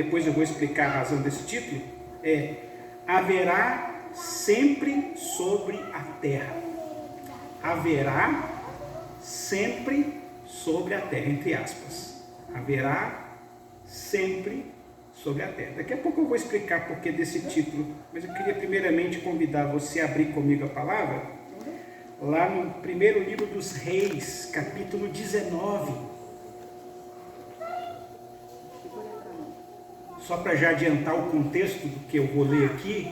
depois eu vou explicar a razão desse título, é: haverá sempre sobre a terra. Haverá sempre sobre a terra, entre aspas. Haverá sempre sobre a terra. Daqui a pouco eu vou explicar por que desse título, mas eu queria primeiramente convidar você a abrir comigo a palavra, lá no primeiro livro dos Reis, capítulo 19. Só para já adiantar o contexto do que eu vou ler aqui,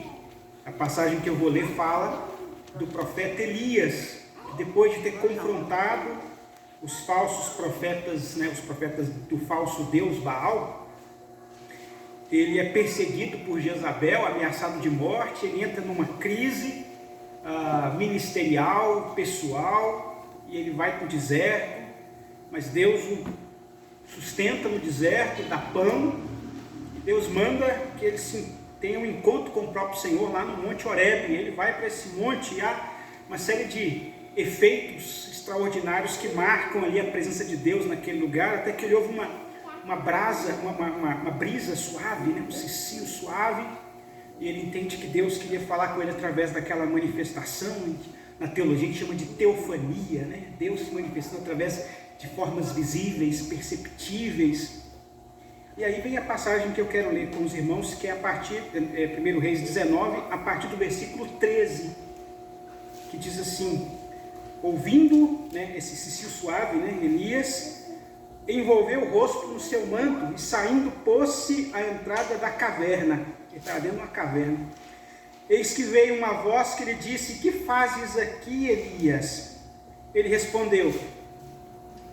a passagem que eu vou ler fala do profeta Elias, que depois de ter confrontado os falsos profetas, os profetas do falso Deus Baal, ele é perseguido por Jezabel, ameaçado de morte, ele entra numa crise ministerial, pessoal, e ele vai para o deserto, mas Deus o sustenta no deserto, dá pão, e Deus manda que ele tenha um encontro com o próprio Senhor lá no Monte Horebe. Ele vai para esse monte e há uma série de efeitos extraordinários que marcam ali a presença de Deus naquele lugar, até que ele ouve uma brisa suave, um cicio suave, e ele entende que Deus queria falar com ele através daquela manifestação. Na teologia a gente chama de teofania, Deus se manifestando através de formas visíveis, perceptíveis. E aí vem a passagem que eu quero ler com os irmãos, que é a partir, 1 Reis 19, a partir do versículo 13, que diz assim: ouvindo esse cicio suave, Elias envolveu o rosto no seu manto e saindo pôs-se à entrada da caverna. Ele estava dentro de uma caverna. Eis que veio uma voz que lhe disse: que fazes aqui, Elias? Ele respondeu: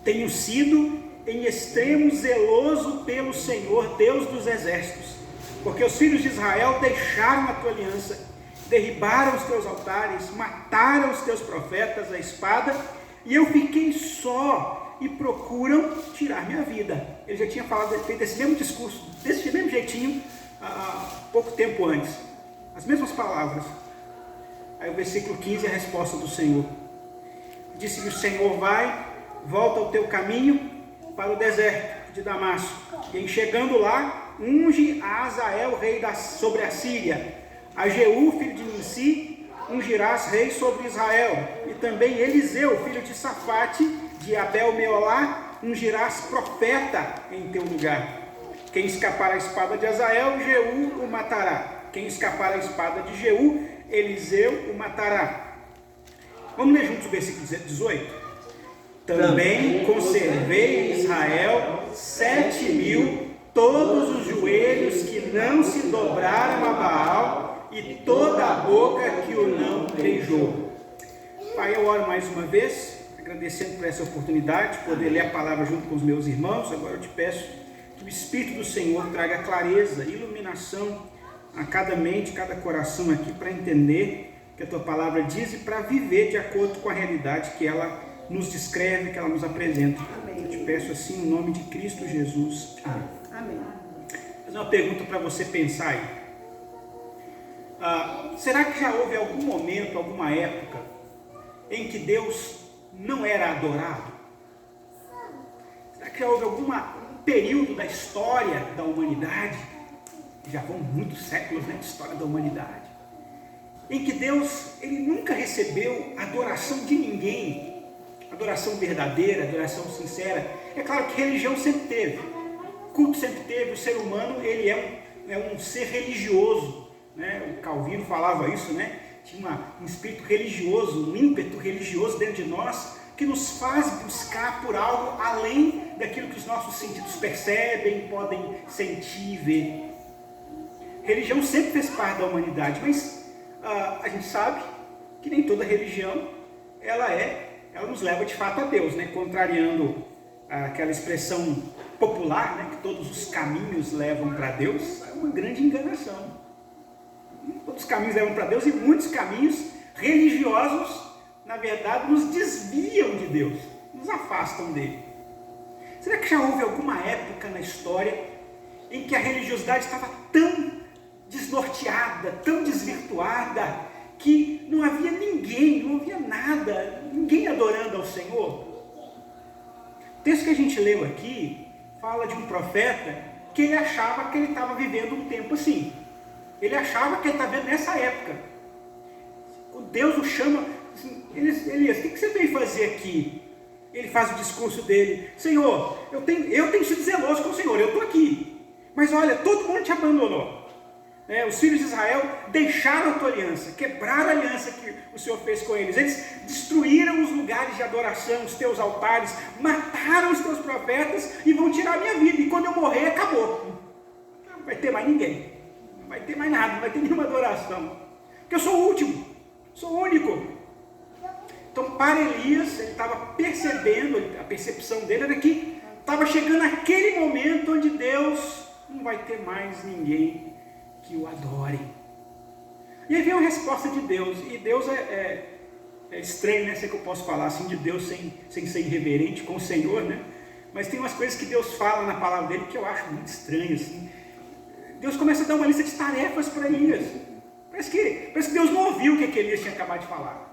tenho sido em extremo zeloso pelo Senhor, Deus dos exércitos, porque os filhos de Israel deixaram a tua aliança, derribaram os teus altares, mataram os teus profetas à espada, e eu fiquei só e procuram tirar minha vida. Ele já tinha feito esse mesmo discurso, desse mesmo jeitinho, há pouco tempo antes, as mesmas palavras. Aí o versículo 15 é a resposta do Senhor. Disse-lhe o Senhor: vai, volta ao teu caminho para o deserto de Damasco, e em chegando lá, unge a Azael, rei sobre a Síria, a Jeú, filho de Nimsi, ungirás rei sobre Israel, e também Eliseu, filho de Safate, de Abel-Meolá, ungirás profeta em teu lugar. Quem escapar à espada de Azael, Jeú o matará. Quem escapar à espada de Jeú, Eliseu o matará. Vamos ler juntos o versículo 18? Também conservei em Israel 7.000, todos os joelhos que não se dobraram a Baal, e toda a boca que o não beijou. Pai, eu oro mais uma vez, agradecendo por essa oportunidade de poder ler a palavra junto com os meus irmãos. Agora eu te peço que o Espírito do Senhor traga clareza, iluminação a cada mente, cada coração aqui, para entender o que a tua palavra diz e para viver de acordo com a realidade que ela nos descreve, que ela nos apresenta. Amém. Eu te peço assim, no nome de Cristo Jesus. Amém. Amém. Vou fazer uma pergunta para você pensar aí. Será que já houve algum momento, alguma época, em que Deus não era adorado? Será que já houve algum período da história da humanidade, já vão muitos séculos de história da humanidade, em que Deus ele nunca recebeu adoração de ninguém, adoração verdadeira, adoração sincera? É claro que religião sempre teve, culto sempre teve. O ser humano ele é um ser religioso, O Calvino falava isso, Tinha um espírito religioso, um ímpeto religioso dentro de nós, que nos faz buscar por algo além daquilo que os nossos sentidos percebem, podem sentir e ver. Religião sempre fez parte da humanidade, mas a gente sabe que nem toda religião ela nos leva de fato a Deus, contrariando aquela expressão popular, que todos os caminhos levam para Deus. É uma grande enganação. Todos os caminhos levam para Deus, e muitos caminhos religiosos, na verdade, nos desviam de Deus, nos afastam dele. Será que já houve alguma época na história em que a religiosidade estava tão desnorteada, tão desvirtuada, que não havia ninguém, não havia nada, ninguém adorando ao Senhor? O texto que a gente leu aqui fala de um profeta que ele achava que ele estava vivendo um tempo assim. Ele achava que ele estava vivendo nessa época. Quando Deus o chama, assim, Elias, o que você veio fazer aqui? Ele faz o discurso dele: Senhor, eu tenho sido zeloso com o Senhor, eu estou aqui. Mas olha, todo mundo te abandonou. Os filhos de Israel deixaram a tua aliança, quebraram a aliança que o Senhor fez com eles. Eles destruíram os lugares de adoração, os teus altares, mataram os teus profetas e vão tirar a minha vida. E quando eu morrer, acabou. Não vai ter mais ninguém, não vai ter mais nada, não vai ter nenhuma adoração. Porque eu sou o último, sou o único. Então, para Elias, ele estava percebendo, a percepção dele era que estava chegando aquele momento onde Deus não vai ter mais ninguém que o adore. E aí vem a resposta de Deus, e Deus é estranho, né? Sei que eu posso falar assim de Deus sem ser irreverente com o Senhor, né? Mas tem umas coisas que Deus fala na palavra dele que eu acho muito estranho, assim. Deus começa a dar uma lista de tarefas para Elias. Parece que Deus não ouviu o que Elias tinha acabado de falar.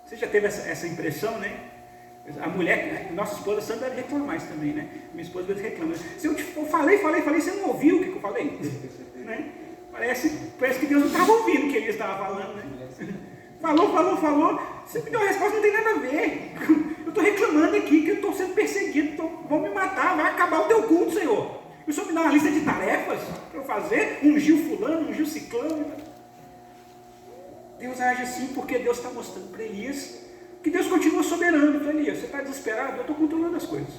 Você já teve essa impressão, né? A mulher, nossa esposa Sandra deve reclamar isso também, né? Minha esposa às vezes reclama. Se eu falei, você não ouviu o que eu falei? Né? Parece que Deus não estava ouvindo o que ele estava falando, né? Falou, você me deu uma resposta, não tem nada a ver. Eu estou reclamando aqui que eu estou sendo perseguido, vão me matar, vai acabar o teu culto, Senhor. O Senhor me dá uma lista de tarefas para eu fazer, ungiu fulano, ungiu ciclano. Deus age assim porque Deus está mostrando para Elias que Deus continua soberano. Então, Elias, você está desesperado? Eu estou controlando as coisas.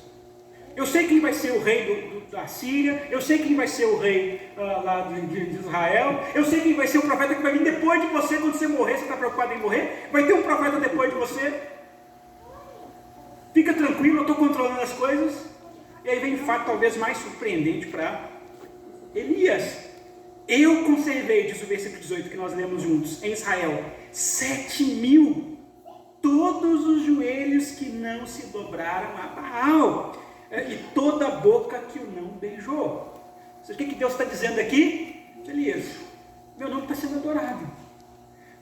Eu sei que ele vai ser o rei da Síria, eu sei que ele vai ser o rei lá de Israel, eu sei que ele vai ser o profeta que vai vir depois de você. Quando você morrer, você está preocupado em morrer? Vai ter um profeta depois de você. Fica tranquilo, eu estou controlando as coisas. E aí vem o fato talvez mais surpreendente para Elias. Eu conservei, diz o versículo 18 que nós lemos juntos, em Israel, 7.000, todos os joelhos que não se dobraram a Baal, e toda a boca que o não beijou. O que Deus está dizendo aqui? Elias, meu nome está sendo adorado.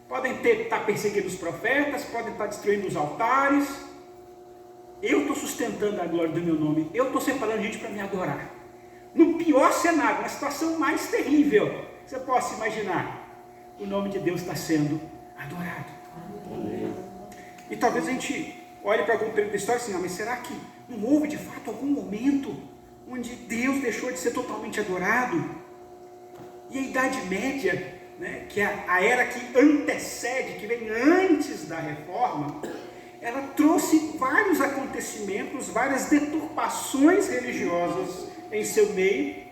Podem estar perseguindo os profetas, podem estar destruindo os altares. Eu estou sustentando a glória do meu nome. Eu estou separando gente para me adorar. No pior cenário, na situação mais terrível, você possa imaginar, o nome de Deus está sendo adorado. Amém. E talvez a gente olhe para algum período da história assim, mas será que não houve de fato algum momento onde Deus deixou de ser totalmente adorado? E a Idade Média, né, que é a era que antecede, que vem antes da Reforma, ela trouxe vários acontecimentos, várias deturpações religiosas em seu meio,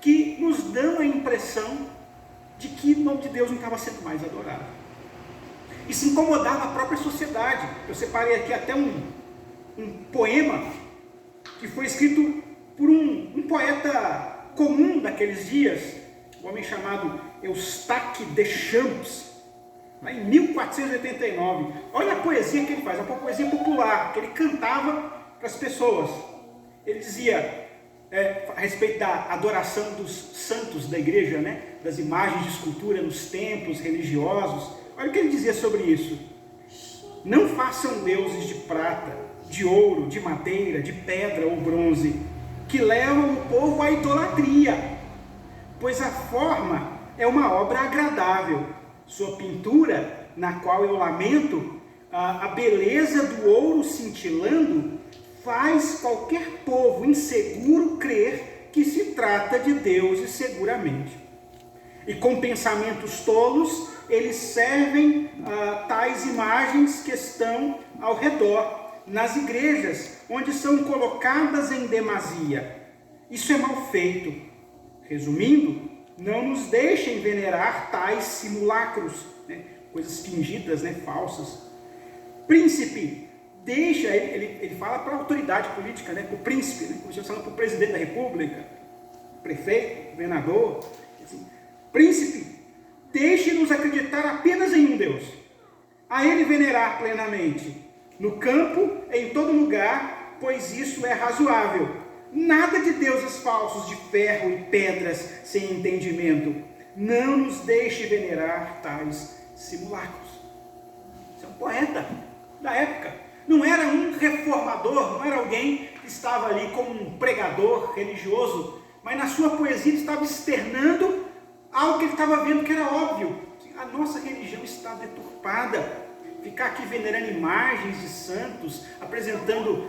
que nos dão a impressão de que o nome de Deus não estava sendo mais adorado. Isso incomodava a própria sociedade. Eu separei aqui até um poema que foi escrito por um poeta comum daqueles dias, um homem chamado Eustaque Deschamps, lá em 1489. Olha a poesia que ele faz, é uma poesia popular, que ele cantava para as pessoas. Ele dizia a respeito da adoração dos santos da igreja, né? Das imagens de escultura nos templos religiosos. Olha o que ele dizia sobre isso. Não façam deuses de prata, de ouro, de madeira, de pedra ou bronze, que levam o povo à idolatria, pois a forma é uma obra agradável. Sua pintura, na qual eu lamento, a beleza do ouro cintilando, faz qualquer povo inseguro crer que se trata de deuses seguramente. E com pensamentos tolos, eles servem tais imagens que estão ao redor, nas igrejas, onde são colocadas em demasia. Isso é mal feito. Resumindo, não nos deixem venerar tais simulacros, né? Coisas fingidas, né? Falsas. Príncipe, deixa, ele fala para a autoridade política, né? Para o príncipe, né? Como se fosse para o presidente da república, prefeito, governador. Assim, príncipe, deixe-nos acreditar apenas em um Deus, a ele venerar plenamente, no campo, em todo lugar, pois isso é razoável. Nada de deuses falsos de ferro e pedras sem entendimento. Não nos deixe venerar tais simulacros. Isso é um poeta da época. Não era um reformador, não era alguém que estava ali como um pregador religioso, mas na sua poesia ele estava externando algo que ele estava vendo que era óbvio. A nossa religião está deturpada. Ficar aqui venerando imagens de santos, apresentando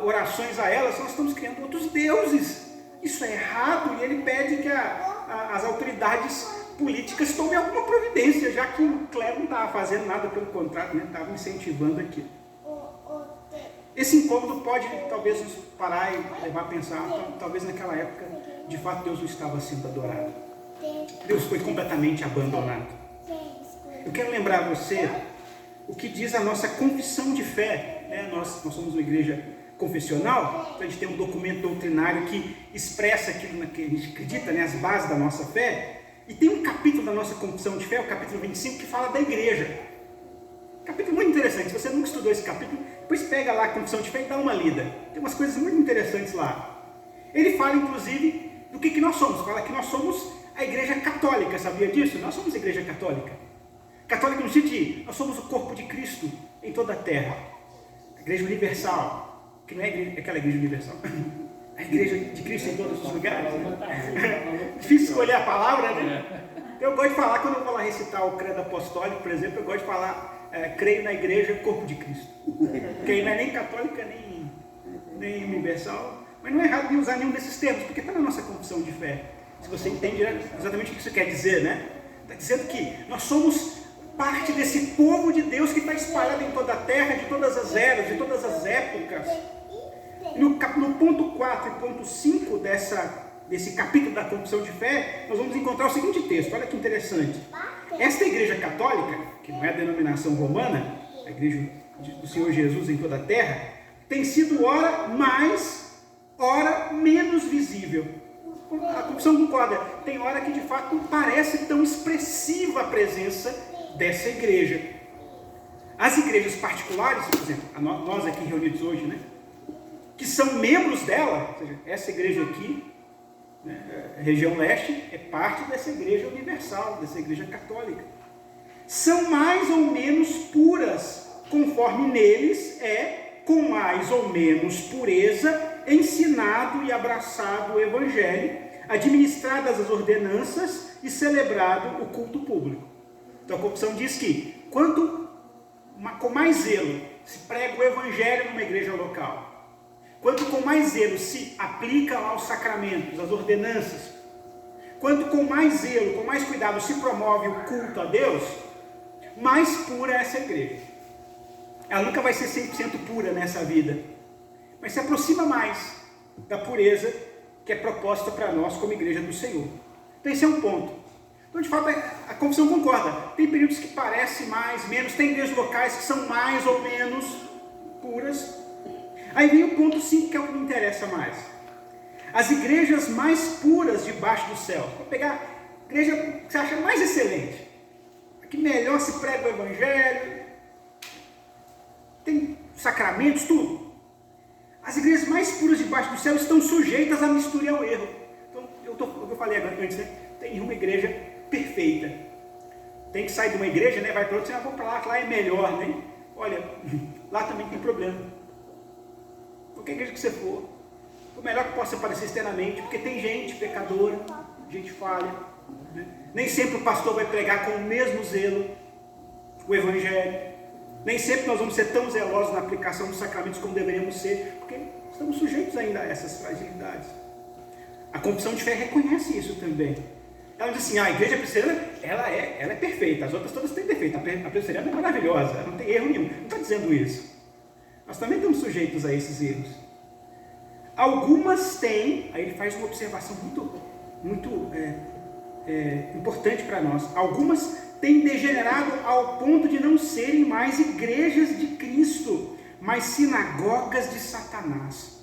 orações a elas, nós estamos criando outros deuses. Isso é errado, e ele pede que as autoridades políticas tomem alguma providência, já que o clero não estava fazendo nada, pelo contrário, né? Estava incentivando aquilo. Esse incômodo pode talvez nos parar e levar a pensar, talvez naquela época, de fato, Deus não estava sendo adorado. Deus foi completamente abandonado. Eu quero lembrar a você o que diz a nossa confissão de fé, né? Nós somos uma igreja confessional, então a gente tem um documento doutrinário que expressa aquilo que a gente acredita, né? As bases da nossa fé, e tem um capítulo da nossa confissão de fé, o capítulo 25, que fala da igreja. Capítulo muito interessante. Se você nunca estudou esse capítulo, depois pega lá a confissão de fé e dá uma lida. Tem umas coisas muito interessantes lá. Ele fala, inclusive, do que nós somos. Fala que nós somos a igreja católica, sabia disso? Nós somos a igreja católica. Católica no sentido de, nós somos o corpo de Cristo em toda a terra. A igreja universal, que não é aquela igreja universal. A igreja de Cristo em todos os lugares. Difícil escolher a palavra, né? Eu gosto de falar, quando eu vou lá recitar o credo apostólico, por exemplo, eu gosto de falar, creio na igreja, corpo de Cristo. Que não é nem católica, nem universal. Mas não é errado nem usar nenhum desses termos, porque está na nossa confissão de fé. Se você entende exatamente o que isso quer dizer, né? Está dizendo que nós somos parte desse povo de Deus que está espalhado em toda a terra, de todas as eras, de todas as épocas. No ponto 4 e ponto 5 desse capítulo da confissão de fé, nós vamos encontrar o seguinte texto, olha que interessante. Esta igreja católica, que não é a denominação romana, a igreja do Senhor Jesus em toda a terra, tem sido ora mais, ora menos visível. A confissão concorda, tem hora que de fato não parece tão expressiva a presença dessa igreja. As igrejas particulares, por exemplo, nós aqui reunidos hoje, né, que são membros dela, ou seja, essa igreja aqui, né, a região leste, é parte dessa igreja universal, dessa igreja católica. São mais ou menos puras, conforme neles é, com mais ou menos pureza, ensinado e abraçado o evangelho, administradas as ordenanças e celebrado o culto público. Então a confissão diz que, com mais zelo se prega o evangelho numa igreja local, quanto com mais zelo se aplica aos sacramentos, às ordenanças, quanto com mais zelo, com mais cuidado se promove o culto a Deus, mais pura é essa igreja. Ela nunca vai ser 100% pura nessa vida, mas se aproxima mais da pureza que é proposta para nós como igreja do Senhor. Então esse é um ponto. Então de fato a confissão concorda. Tem períodos que parecem mais, menos, tem igrejas locais que são mais ou menos puras. Aí vem o ponto 5, que é o que me interessa mais. As igrejas mais puras debaixo do céu. Vou pegar a igreja que você acha mais excelente, a que melhor se prega o evangelho, tem sacramentos, tudo. As igrejas mais puras debaixo do céu estão sujeitas à mistura e ao erro. Então, eu falei antes, né? Tem uma igreja perfeita. Tem que sair de uma igreja, né? Vai para outra, vou para lá é melhor, né? Olha, lá também tem problema. Qualquer igreja que você for, o melhor que possa parecer externamente, porque tem gente pecadora, gente falha, né? Nem sempre o pastor vai pregar com o mesmo zelo o evangelho, nem sempre nós vamos ser tão zelosos na aplicação dos sacramentos como deveríamos ser, porque estamos sujeitos ainda a essas fragilidades. A confissão de fé reconhece isso também. Ela diz assim, a igreja presbiteriana, ela é perfeita, as outras todas têm defeito, a presbiteriana é maravilhosa, ela não tem erro nenhum, não está dizendo isso. Nós também estamos sujeitos a esses erros. Algumas têm, aí ele faz uma observação muito importante para nós. Algumas têm degenerado ao ponto de não serem mais igrejas de Cristo, mas sinagogas de Satanás.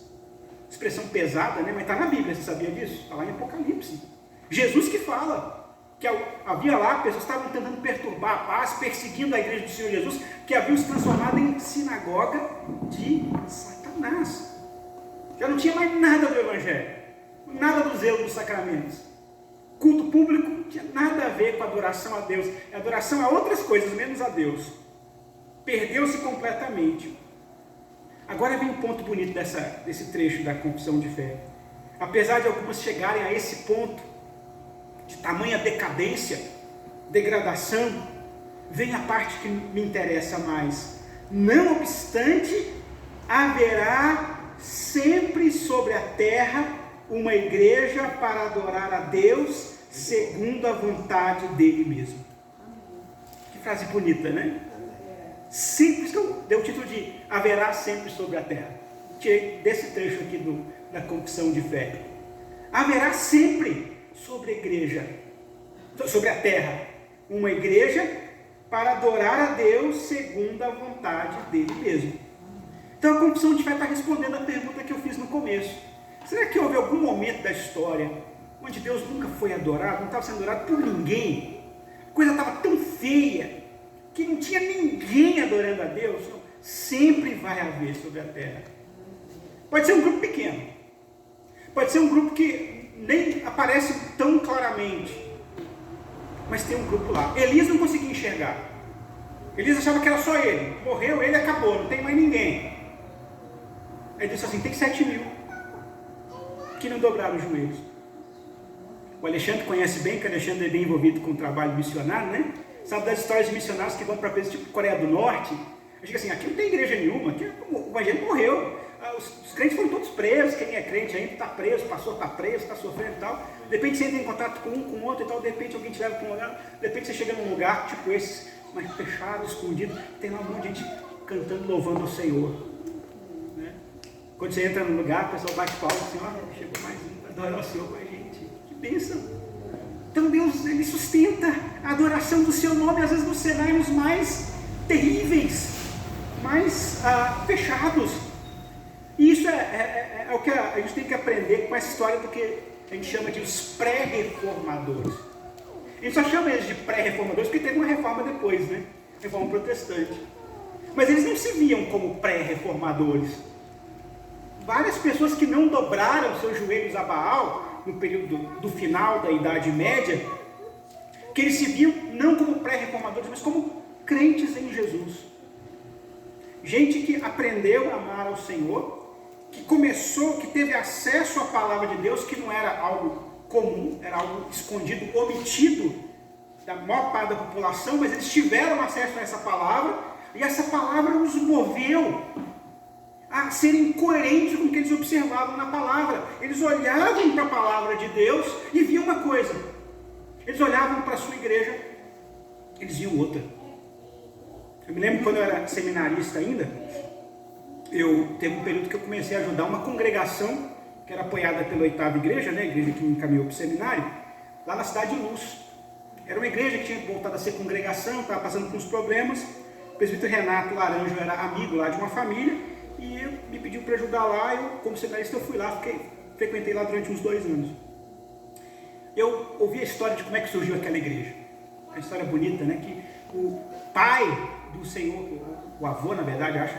Expressão pesada, né? Mas está na Bíblia, você sabia disso? Está lá em Apocalipse. Jesus que fala que havia lá pessoas que estavam tentando perturbar a paz, perseguindo a igreja do Senhor Jesus, que haviam se transformado em sinagoga de Satanás. Já não tinha mais nada do evangelho, nada do zelo dos sacramentos. Culto público não tinha nada a ver com adoração a Deus, adoração a outras coisas, menos a Deus. Perdeu-se completamente. Agora vem um ponto bonito desse trecho da confissão de fé. apesar de algumas chegarem a esse ponto de tamanha decadência, degradação, vem a parte que me interessa mais. Não obstante, haverá sempre sobre a terra uma igreja para adorar a Deus segundo a vontade dele mesmo. Que frase bonita, né? Sempre, eu dei o título de haverá sempre sobre a terra. Tirei desse trecho aqui da confissão de fé. Haverá sempre sobre a igreja, sobre a terra, uma igreja para adorar a Deus segundo a vontade dele mesmo. Então a confissão de fé está respondendo a pergunta que eu fiz no começo. Será que houve algum momento da história onde Deus nunca foi adorado, não estava sendo adorado por ninguém? A coisa estava tão feia que não tinha ninguém adorando a Deus? Não, sempre vai haver sobre a terra. Pode ser um grupo pequeno, pode ser um grupo que nem aparece tão claramente, mas tem um grupo lá. Elias não conseguia enxergar. Elias achava que era só ele. Morreu, ele acabou, não tem mais ninguém. Aí disse assim, tem 7.000 que não dobraram os joelhos. O Alexandre conhece bem, que o Alexandre é bem envolvido com o trabalho missionário, né? Sabe das histórias de missionários que vão para países tipo Coreia do Norte. Eu digo assim, aqui não tem igreja nenhuma, aqui o evangelho morreu. Os crentes foram todos presos, quem é crente ainda está preso, o pastor está preso, está sofrendo e tal. De repente você entra em contato com um, com o outro e tal, de repente alguém te leva para um lugar, de repente você chega num lugar tipo esse, mas fechado, escondido, tem lá um monte de gente cantando, louvando ao Senhor. Né? Quando você entra num lugar, o pessoal bate palma assim, ó, chegou mais um para adorar o Senhor com a gente. Que bênção! Então Deus, Ele sustenta a adoração do seu nome, às vezes nos cenários mais terríveis, mais fechados. E isso é o que a gente tem que aprender com essa história do que a gente chama de os pré-reformadores. A gente só chama eles de pré-reformadores porque teve uma reforma depois, né? Reforma protestante. Mas eles não se viam como pré-reformadores. Várias pessoas que não dobraram seus joelhos a Baal no período do final da Idade Média, que eles se viam não como pré-reformadores, mas como crentes em Jesus. Gente que aprendeu a amar ao Senhor, que teve acesso à palavra de Deus, que não era algo comum, era algo escondido, omitido da maior parte da população, mas eles tiveram acesso a essa palavra, e essa palavra os moveu a serem coerentes com o que eles observavam na palavra. Eles olhavam para a palavra de Deus e viam uma coisa. Eles olhavam para a sua igreja, eles viam outra. Eu me lembro quando eu era seminarista ainda, teve um período que eu comecei a ajudar uma congregação que era apoiada pela 8ª igreja, né, a igreja que me encaminhou para o seminário, lá na cidade de Luz. Era uma igreja que tinha voltado a ser congregação, estava passando por uns problemas. O presbítero Renato Laranjo era amigo lá de uma família e me pediu para ajudar lá. Eu, como seminarista, eu fui lá, frequentei lá durante uns 2 anos. Eu ouvi a história de como é que surgiu aquela igreja. Uma história bonita, né, que o pai do Senhor, o avô, na verdade, acho,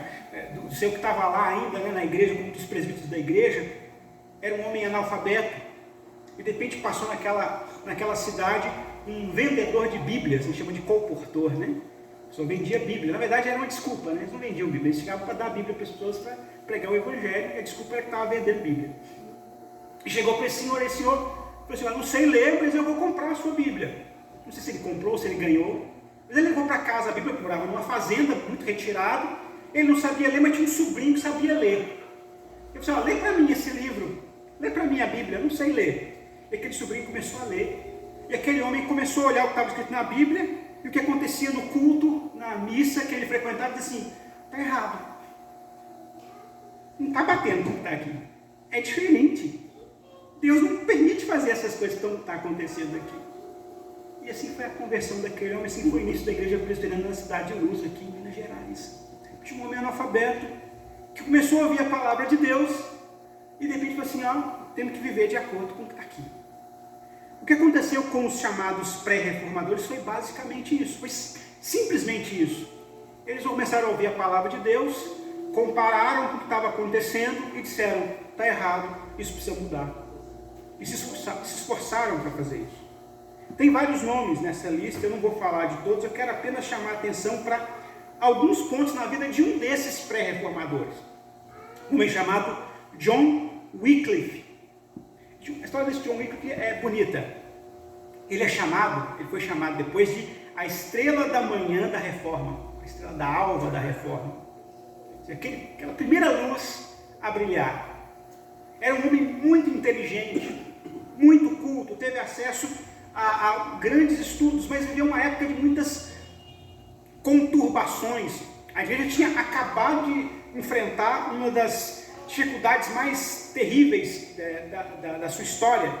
do Senhor que estava lá ainda, né, na igreja, como dos presbíteros da igreja, era um homem analfabeto, e de repente passou naquela cidade um vendedor de Bíblias, a gente chama de colportor, né? Só vendia Bíblia. Na verdade era uma desculpa, né? Eles não vendiam Bíblia, eles chegavam para dar Bíblia para as pessoas, para pregar o Evangelho, e a desculpa era que estava vendendo Bíblia. E chegou para esse senhor falou assim, eu não sei ler, mas eu vou comprar a sua Bíblia. Não sei se ele comprou ou se ele ganhou, mas ele levou para casa a Bíblia, que morava numa fazenda, muito retirado. Ele não sabia ler, mas tinha um sobrinho que sabia ler. Ele falou assim, lê para mim esse livro, lê para mim a Bíblia, eu não sei ler. E aquele sobrinho começou a ler. E aquele homem começou a olhar o que estava escrito na Bíblia, e o que acontecia no culto, na missa que ele frequentava, e disse assim, está errado. Não está batendo como está aqui. É diferente. Deus não permite fazer essas coisas que estão acontecendo aqui. E assim foi a conversão daquele homem, assim foi o início da igreja presbiteriana na cidade de Luz, aqui em Minas Gerais. Tinha um homem analfabeto, que começou a ouvir a palavra de Deus, e de repente falou assim, temos que viver de acordo com o que está aqui. O que aconteceu com os chamados pré-reformadores foi basicamente isso, foi simplesmente isso. Eles começaram a ouvir a palavra de Deus, compararam com o que estava acontecendo e disseram, está errado, isso precisa mudar. E se esforçaram para fazer isso. Tem vários nomes nessa lista, eu não vou falar de todos, eu quero apenas chamar a atenção para alguns pontos na vida de um desses pré-reformadores. Um homem chamado John Wycliffe. A história desse John Wycliffe é bonita. Ele foi chamado depois de a estrela da manhã da Reforma, a estrela da alva da Reforma. Aquela primeira luz a brilhar. Era um homem muito inteligente, muito culto, teve acesso a grandes estudos, mas viveu uma época de muitas conturbações. A igreja tinha acabado de enfrentar uma das dificuldades mais terríveis da sua história,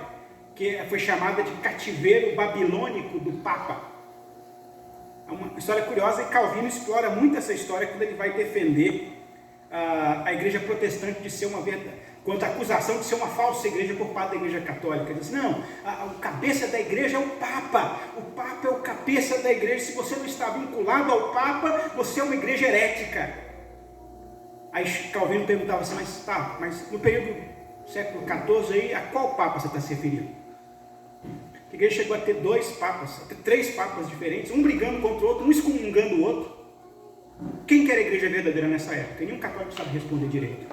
que foi chamada de cativeiro babilônico do Papa. É uma história curiosa, e Calvino explora muito essa história quando ele vai defender a igreja protestante de ser uma verdade, quanto à acusação de ser uma falsa igreja por parte da igreja católica. Ele diz, não, o cabeça da igreja é o Papa é o cabeça da igreja, se você não está vinculado ao Papa, você é uma igreja herética. Aí Calvino perguntava assim, mas no período do século XIV, aí, a qual Papa você está se referindo? A igreja chegou a ter 2 papas, até 3 papas diferentes, um brigando contra o outro, um excomungando o outro. Quem que era a igreja verdadeira nessa época? Nenhum católico sabe responder direito.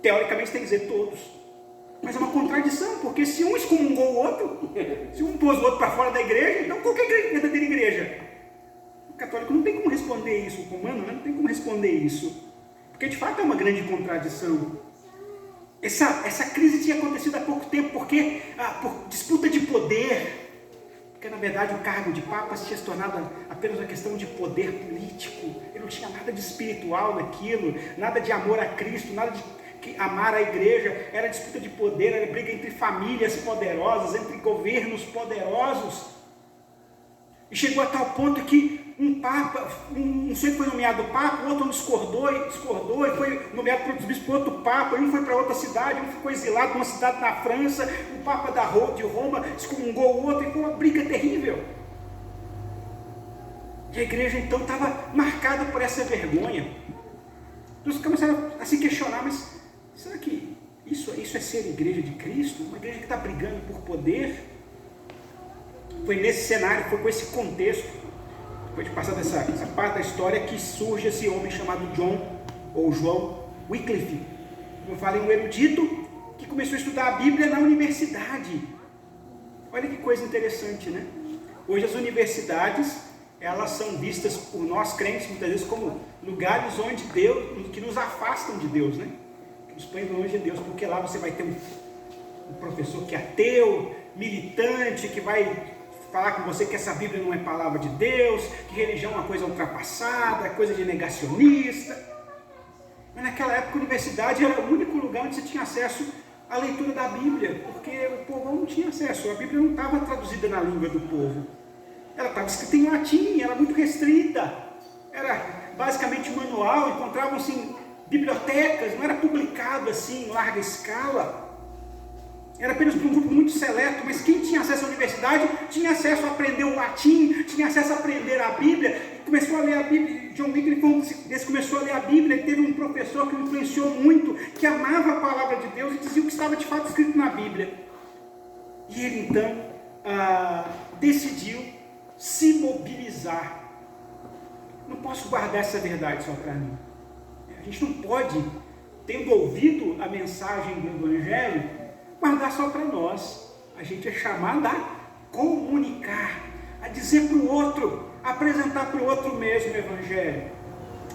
Teoricamente tem que dizer todos. Mas é uma contradição, porque se um excomungou o outro, se um pôs o outro para fora da igreja, então qual que é a verdadeira igreja? O católico não tem como responder isso, o romano não tem como responder isso. Porque de fato é uma grande contradição. Essa crise tinha acontecido há pouco tempo, porque por disputa de poder, porque na verdade o cargo de Papa tinha se tornado apenas uma questão de poder político. Ele não tinha nada de espiritual naquilo, nada de amor a Cristo, nada de amar a igreja. Era disputa de poder, era briga entre famílias poderosas, entre governos poderosos. E chegou a tal ponto que um Papa, um sujeito foi nomeado Papa, o outro discordou e foi nomeado para outro bispo por outro Papa, um foi para outra cidade, um ficou exilado numa cidade na França, o Papa de Roma excomungou o outro, e foi uma briga terrível. E a igreja então estava marcada por essa vergonha. Nós começaram a se questionar, mas será que isso é ser igreja de Cristo? Uma igreja que está brigando por poder? Foi nesse cenário, foi com esse contexto, depois de passar dessa parte da história, que surge esse homem chamado João Wycliffe. Como eu falei, um erudito que começou a estudar a Bíblia na universidade. Olha que coisa interessante, né? Hoje as universidades, elas são vistas por nós crentes muitas vezes como lugares onde que nos afastam de Deus, né? Que nos põem longe de Deus, porque lá você vai ter um professor que é ateu, militante, que vai falar com você que essa Bíblia não é palavra de Deus, que religião é uma coisa ultrapassada, coisa de negacionista. Mas naquela época a universidade era o único lugar onde você tinha acesso à leitura da Bíblia, porque o povo não tinha acesso, a Bíblia não estava traduzida na língua do povo. Ela estava escrita em latim, era muito restrita, era basicamente manual, encontravam-se em bibliotecas, não era publicado assim em larga escala. Era apenas para um grupo muito seleto, mas quem tinha acesso à universidade tinha acesso a aprender o latim, tinha acesso a aprender a Bíblia, começou a ler a Bíblia. John Wycliffe começou a ler a Bíblia, ele teve um professor que o influenciou muito, que amava a palavra de Deus e dizia o que estava de fato escrito na Bíblia. E ele então decidiu se mobilizar. Não posso guardar essa verdade só para mim. A gente não pode, tendo ouvido a mensagem do Evangelho, guardar só para nós. A gente é chamado a comunicar, a dizer para o outro, a apresentar para o outro mesmo o Evangelho.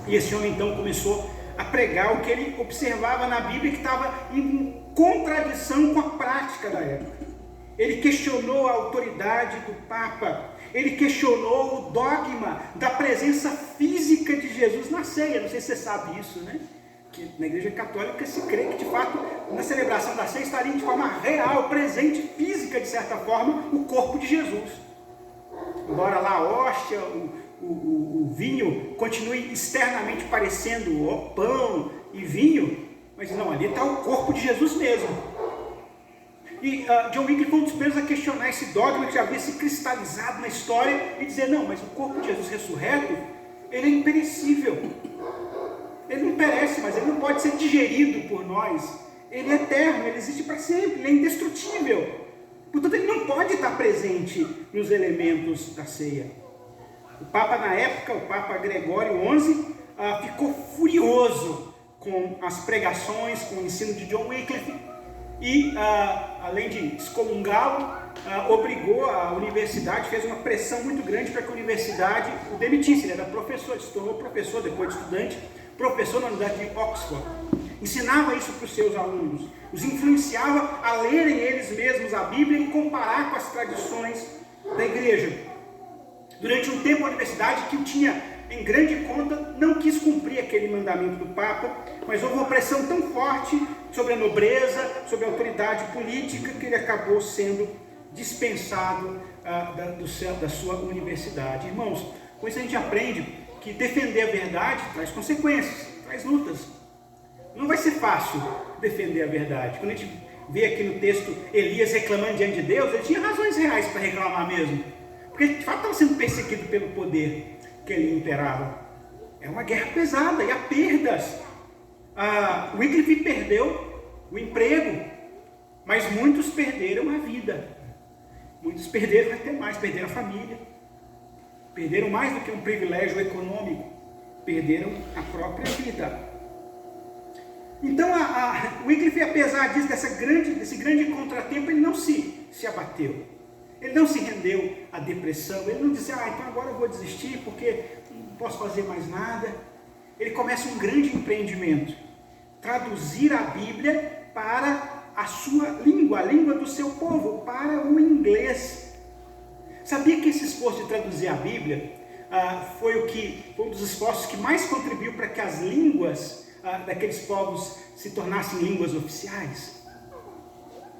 E esse homem então começou a pregar o que ele observava na Bíblia, que estava em contradição com a prática da época. Ele questionou a autoridade do Papa, ele questionou o dogma da presença física de Jesus na ceia. Não sei se você sabe isso, né? Que na igreja católica se crê que de fato na celebração da ceia estaria de forma real, presente, física de certa forma, o corpo de Jesus. Embora lá a hóstia, o vinho continue externamente parecendo pão e vinho, mas não, ali está o corpo de Jesus mesmo. E John Wycliffe foi um dos primeiros a questionar esse dogma que já havia se cristalizado na história e dizer, não, mas o corpo de Jesus ressurreto, ele é imperecível. Ele não perece, mas ele não pode ser digerido por nós. Ele é eterno, ele existe para sempre, ele é indestrutível. Portanto, ele não pode estar presente nos elementos da ceia. O Papa na época, o Papa Gregório XI, ficou furioso com as pregações, com o ensino de John Wycliffe, e, além de excomungá-lo, obrigou a universidade, fez uma pressão muito grande para que a universidade o demitisse. Ele era professor, se tornou professor, depois de estudante, professor na Universidade de Oxford. Ensinava isso para os seus alunos, os influenciava a lerem eles mesmos a Bíblia e comparar com as tradições da igreja. Durante um tempo a universidade, que o tinha em grande conta, não quis cumprir aquele mandamento do Papa, mas houve uma pressão tão forte sobre a nobreza, sobre a autoridade política, que ele acabou sendo dispensado da sua universidade. Irmãos, com isso a gente aprende que defender a verdade traz consequências, traz lutas. Não vai ser fácil defender a verdade. Quando a gente vê aqui no texto Elias reclamando diante de Deus, ele tinha razões reais para reclamar mesmo, porque de fato estava sendo perseguido pelo poder que ele imperava. É uma guerra pesada e há perdas. Wycliffe perdeu o emprego, mas muitos perderam a vida. Muitos perderam até mais, perderam a família, perderam mais do que um privilégio econômico, perderam a própria vida. Então, Wycliffe, apesar disso, desse grande contratempo, ele não se abateu, ele não se rendeu à depressão, ele não disse, então agora eu vou desistir porque não posso fazer mais nada. Ele começa um grande empreendimento, traduzir a Bíblia para a sua língua, a língua do seu povo, para o inglês. Sabia que esse esforço de traduzir a Bíblia foi um dos esforços que mais contribuiu para que as línguas daqueles povos se tornassem línguas oficiais?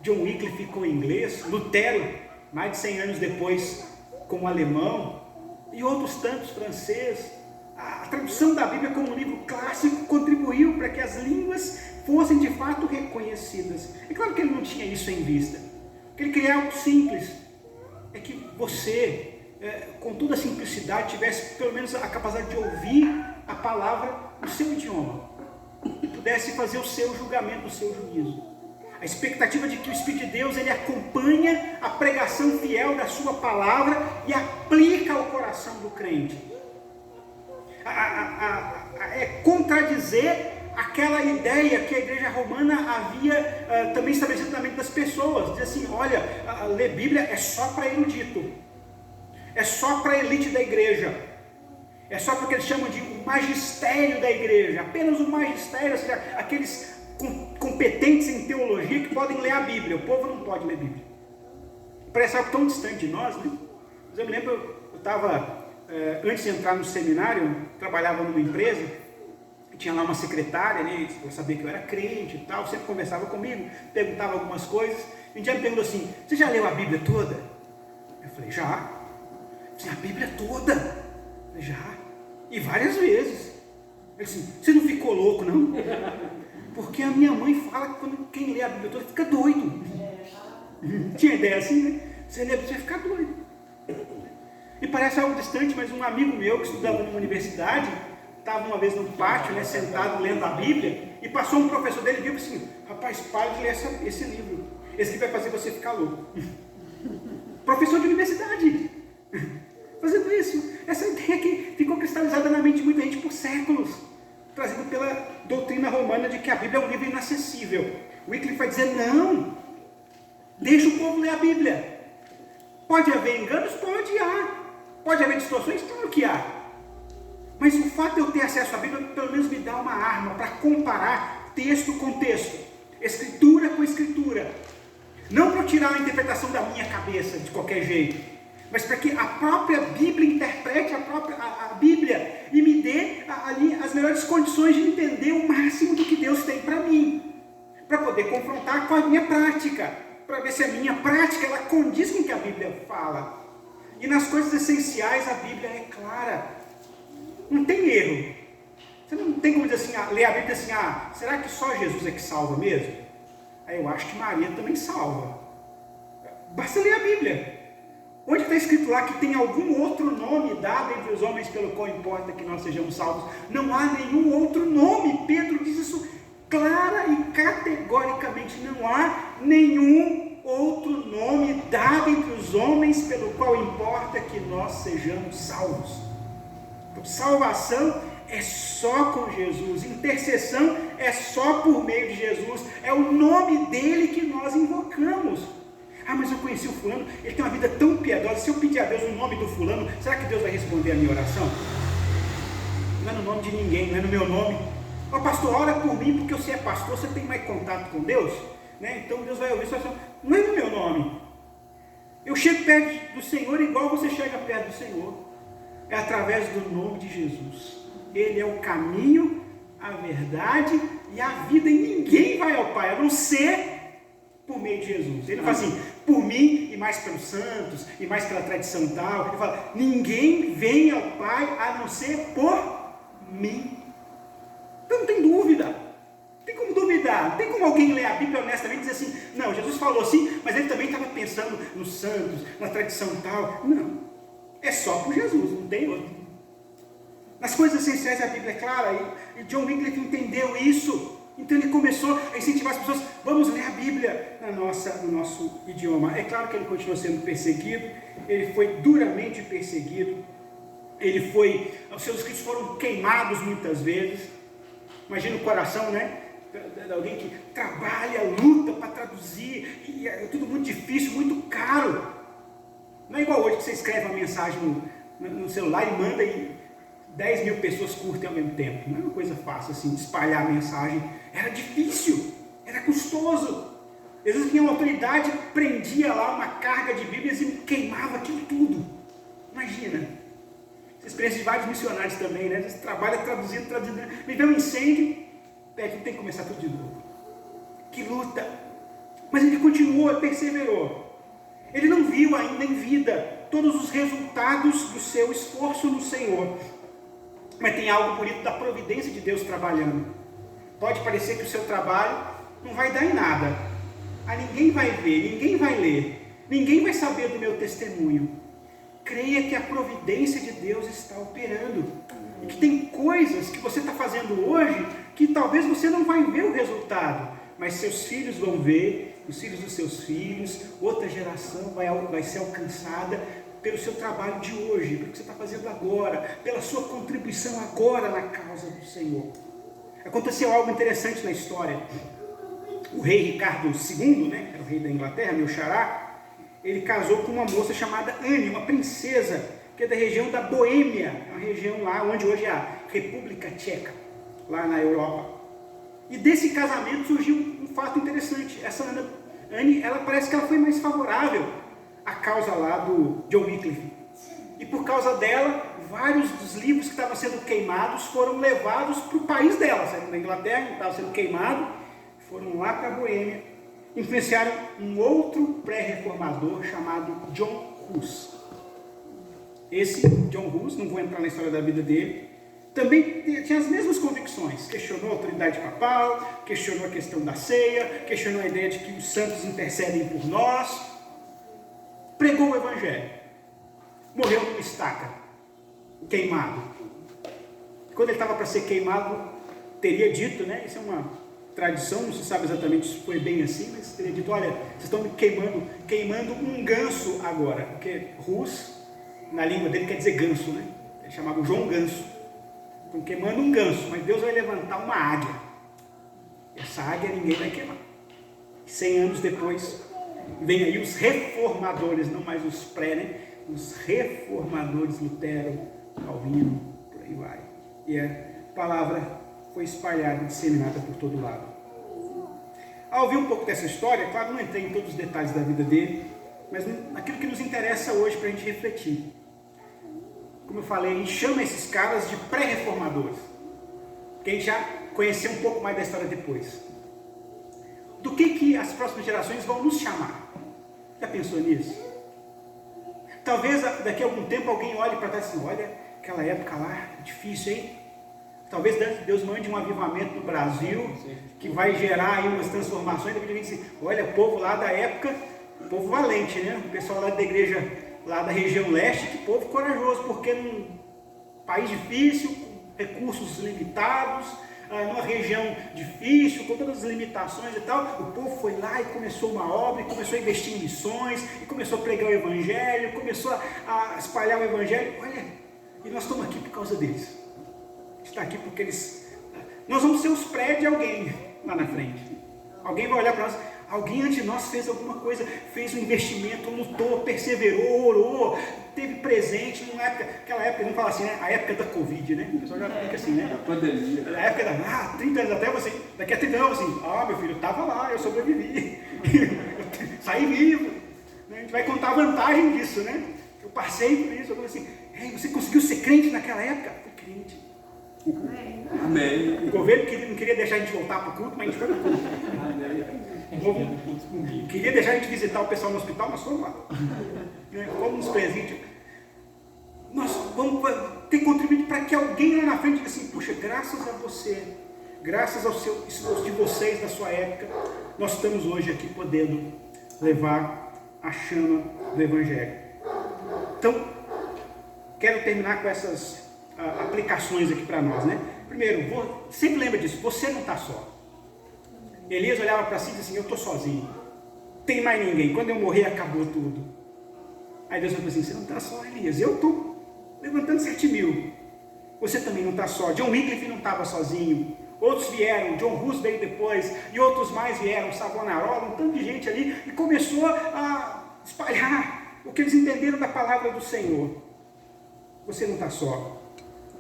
John Wycliffe com o inglês, Lutero, mais de 100 anos depois, com o alemão, e outros tantos, francês. A tradução da Bíblia como um livro clássico contribuiu para que as línguas fossem de fato reconhecidas. É claro que ele não tinha isso em vista. O que ele queria algo simples, é que você, com toda a simplicidade, tivesse pelo menos a capacidade de ouvir a palavra no seu idioma e pudesse fazer o seu julgamento, o seu juízo. A expectativa de que o Espírito de Deus, ele acompanha a pregação fiel da sua palavra e aplica ao coração do crente. É contradizer aquela ideia que a igreja romana havia também estabelecido na mente das pessoas. Diz assim, olha, ler Bíblia é só para erudito, é só para a elite da igreja, é só porque eles chamam de o magistério da igreja, apenas o magistério, ou seja, aqueles competentes em teologia que podem ler a Bíblia. O povo não pode ler Bíblia. Parece algo tão distante de nós, né? Mas eu me lembro, eu estava, antes de entrar no seminário, eu trabalhava numa empresa, tinha lá uma secretária, né, eu sabia que eu era crente e tal, sempre conversava comigo, perguntava algumas coisas. Um dia me perguntou assim, você já leu a Bíblia toda? Eu falei, já. A Bíblia toda? Eu falei, já. E várias vezes. Ele disse, você não ficou louco, não? Porque a minha mãe fala que quem lê a Bíblia toda fica doido. Tinha ideia assim, né? Você lê, você vai ficar doido. E parece algo distante, mas um amigo meu que estudava numa universidade, estava uma vez no pátio, né, sentado lendo a Bíblia, e passou um professor dele e viu assim, rapaz, pare de ler esse livro. Esse livro vai fazer você ficar louco. Professor de universidade. Fazendo isso. Essa ideia que ficou cristalizada na mente de muita gente por séculos, trazida pela doutrina romana de que a Bíblia é um livro inacessível. Wycliffe vai dizer, não, deixa o povo ler a Bíblia. Pode haver enganos? Pode haver distorções? Claro que há. Mas o fato de eu ter acesso à Bíblia, pelo menos me dá uma arma para comparar texto com texto, escritura com escritura. Não para eu tirar a interpretação da minha cabeça de qualquer jeito, mas para que a própria Bíblia interprete a Bíblia e me dê ali as melhores condições de entender o máximo do que Deus tem para mim, para poder confrontar com a minha prática, para ver se a minha prática ela condiz com o que a Bíblia fala. E nas coisas essenciais a Bíblia é clara, não tem erro. Você não tem como dizer assim, ler a Bíblia assim, será que só Jesus é que salva mesmo? Aí eu acho que Maria também salva. Basta ler a Bíblia. Onde está escrito lá que tem algum outro nome dado entre os homens pelo qual importa que nós sejamos salvos? Não há nenhum outro nome. Pedro diz isso clara e categoricamente. Não há nenhum outro nome dado entre os homens pelo qual importa que nós sejamos salvos. Então, salvação é só com Jesus, intercessão é só por meio de Jesus, é o nome dele que nós invocamos. Ah, mas eu conheci o fulano, ele tem uma vida tão piedosa, se eu pedir a Deus o nome do fulano, será que Deus vai responder a minha oração? Não é no nome de ninguém, não é no meu nome. Ó, pastor, ora por mim, porque você é pastor, você tem mais contato com Deus, né? Então Deus vai ouvir sua oração. Não é no meu nome. Eu chego perto do Senhor igual você chega perto do Senhor. É através do nome de Jesus. Ele é o caminho, a verdade e a vida. E ninguém vai ao Pai, a não ser por meio de Jesus. Ele fala assim, por mim e mais pelos santos, e mais pela tradição tal. Ele fala, ninguém vem ao Pai a não ser por mim. Então não tem dúvida. Não tem como duvidar. Não tem como alguém ler a Bíblia honestamente e dizer assim, não, Jesus falou assim, mas ele também estava pensando nos santos, na tradição tal. Não. É só por Jesus, não tem outro. Nas coisas essenciais a Bíblia é clara, e John Wycliffe entendeu isso. Então ele começou a incentivar as pessoas, vamos ler a Bíblia no nosso idioma. É claro que ele continuou sendo perseguido, ele foi duramente perseguido, os seus escritos foram queimados muitas vezes. Imagina o coração, né? De alguém que trabalha, luta para traduzir, e é tudo muito difícil, muito caro. Não é igual hoje que você escreve uma mensagem no celular e manda e 10 mil pessoas curtem ao mesmo tempo. Não é uma coisa fácil assim, espalhar a mensagem. Era difícil, era custoso. Às vezes vinha uma autoridade, prendia lá uma carga de Bíblias e queimava aquilo tudo. Imagina. Essa experiência de vários missionários também, né? Você trabalha traduzindo. Me vê um incêndio, tem que começar tudo de novo. Que luta. Mas ele continuou, perseverou. Ele não viu ainda em vida todos os resultados do seu esforço no Senhor. Mas tem algo bonito da providência de Deus trabalhando. Pode parecer que o seu trabalho não vai dar em nada. Ninguém vai ver, ninguém vai ler, ninguém vai saber do meu testemunho. Creia que a providência de Deus está operando. E que tem coisas que você está fazendo hoje que talvez você não vai ver o resultado. Mas seus filhos vão ver, os filhos dos seus filhos, outra geração vai ser alcançada pelo seu trabalho de hoje, pelo que você está fazendo agora, pela sua contribuição agora na causa do Senhor. Aconteceu algo interessante na história. O rei Ricardo II, né, que era o rei da Inglaterra, meu xará, ele casou com uma moça chamada Anne, uma princesa, que é da região da Boêmia, uma região lá onde hoje é a República Tcheca, lá na Europa. E desse casamento surgiu um fato interessante. Essa Anne, ela parece que ela foi mais favorável à causa lá do John Wycliffe. E por causa dela, vários dos livros que estavam sendo queimados foram levados para o país dela. Saíram da Inglaterra, estava sendo queimado, foram lá para a Boêmia. Influenciaram um outro pré-reformador chamado John Hus. Esse John Hus, não vou entrar na história da vida dele, também tinha as mesmas convicções. Questionou a autoridade papal, questionou a questão da ceia, questionou a ideia de que os santos intercedem por nós. Pregou o Evangelho. Morreu numa estaca, queimado. Quando ele estava para ser queimado, teria dito, né? Isso é uma tradição, não se sabe exatamente se foi bem assim, mas teria dito, olha, vocês estão me queimando um ganso agora. Porque Hus, na língua dele, quer dizer ganso, né? Ele chamava João Ganso. Estão queimando um ganso, mas Deus vai levantar uma águia. Essa águia ninguém vai queimar. 100 anos depois, vem aí os reformadores, não mais os pré, né? Os reformadores, Lutero, Calvino, por aí vai. E a palavra foi espalhada, disseminada por todo lado. Ao ouvir um pouco dessa história, claro, não entrei em todos os detalhes da vida dele, mas aquilo que nos interessa hoje para a gente refletir. Como eu falei, a gente chama esses caras de pré-reformadores, porque a gente já conheceu um pouco mais da história depois. Do que as próximas gerações vão nos chamar? Já pensou nisso? Talvez daqui a algum tempo alguém olhe para trás e assim, olha, aquela época lá, difícil, hein? Talvez Deus mande um avivamento no Brasil, que vai gerar aí umas transformações, depois a gente diz, olha, o povo lá da época, o povo valente, né? O pessoal lá da igreja, lá da região leste, que povo corajoso, porque num país difícil, com recursos limitados, numa região difícil, com todas as limitações e tal, o povo foi lá e começou uma obra, e começou a investir em missões, e começou a pregar o Evangelho, começou a espalhar o Evangelho. Olha, e nós estamos aqui por causa deles. está aqui porque nós vamos ser os pré de alguém lá na frente. Alguém vai olhar para nós, alguém antes de nós fez alguma coisa, fez um investimento, lutou, perseverou, orou, teve presente numa época, aquela época, vamos falar assim, né? A época da Covid, né? O pessoal já fica assim, né? A pandemia. A época 30 anos até você, daqui a 30 anos assim, meu filho, eu estava lá, eu sobrevivi, eu saí vivo. A gente vai contar a vantagem disso, né? Eu passei por isso, eu falei assim, você conseguiu ser crente naquela época? Fui crente. Amém. O governo não queria deixar a gente voltar para o culto, mas a gente foi para o culto. Queria deixar a gente visitar o pessoal no hospital, nós fomos lá. Fomos nos presídios. Nós vamos ter contribuído para que alguém lá na frente diga assim, puxa, graças a você, graças aos de vocês da sua época, nós estamos hoje aqui podendo levar a chama do Evangelho. Então, quero terminar com essas aplicações aqui para nós, né? Primeiro, sempre lembra disso, você não está só. Elias olhava para si e disse assim, eu estou sozinho, não tem mais ninguém, quando eu morrer acabou tudo. Aí Deus falou assim, você não está só, Elias, eu estou levantando 7.000, você também não está só. John Wycliffe não estava sozinho, outros vieram, John Hus veio depois, e outros mais vieram, Savonarola, um tanto de gente ali, e começou a espalhar o que eles entenderam da palavra do Senhor. Você não está só.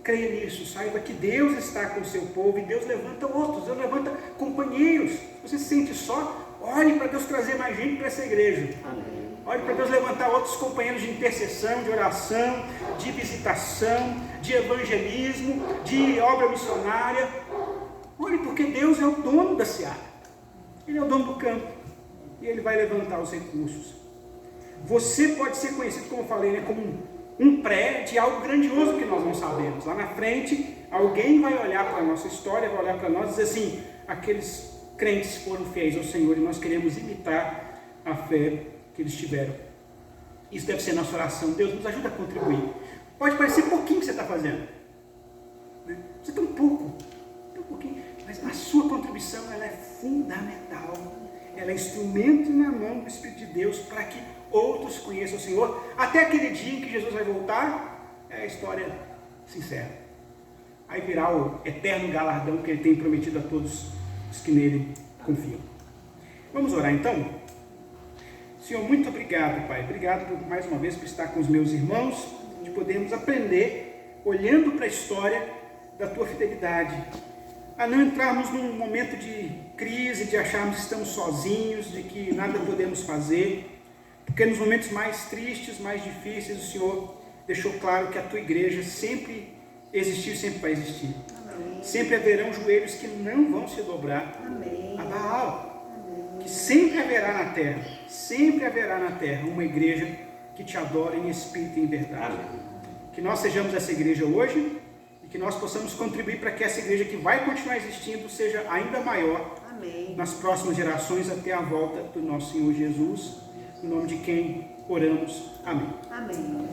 Creia nisso, saiba que Deus está com o seu povo e Deus levanta outros, Deus levanta companheiros. Você se sente só? Ore para Deus trazer mais gente para essa igreja. Amém. Ore para Deus levantar outros companheiros de intercessão, de oração, de visitação, de evangelismo, de obra missionária. Ore porque Deus é o dono da seara. Ele é o dono do campo e Ele vai levantar os recursos. Você pode ser conhecido, como eu falei, né, como um pré de algo grandioso que nós não sabemos. Lá na frente, alguém vai olhar para a nossa história, vai olhar para nós e dizer assim, aqueles crentes foram fiéis ao Senhor e nós queremos imitar a fé que eles tiveram. Isso deve ser nossa oração. Deus nos ajuda a contribuir. Pode parecer pouquinho que você está fazendo, né? Você tem um pouquinho, mas a sua contribuição ela é fundamental. Ela é instrumento na mão do Espírito de Deus para que outros conheçam o Senhor, até aquele dia em que Jesus vai voltar, a história se encerra. Aí virá o eterno galardão que Ele tem prometido a todos os que nele confiam. Vamos orar então? Senhor, muito obrigado, Pai. Obrigado mais uma vez por estar com os meus irmãos, de podermos aprender, olhando para a história da Tua fidelidade, a não entrarmos num momento de crise, de acharmos que estamos sozinhos, de que nada podemos fazer, porque nos momentos mais tristes, mais difíceis, o Senhor deixou claro que a Tua igreja sempre existiu e sempre vai existir. Amém. Sempre haverão joelhos que não vão se dobrar. Amém. A Baal. Amém. Que sempre haverá na terra uma igreja que te adora em espírito e em verdade. Amém. Que nós sejamos essa igreja hoje e que nós possamos contribuir para que essa igreja que vai continuar existindo seja ainda maior. Amém. Nas próximas gerações até a volta do nosso Senhor Jesus. Em nome de quem oramos. Amém. Amém.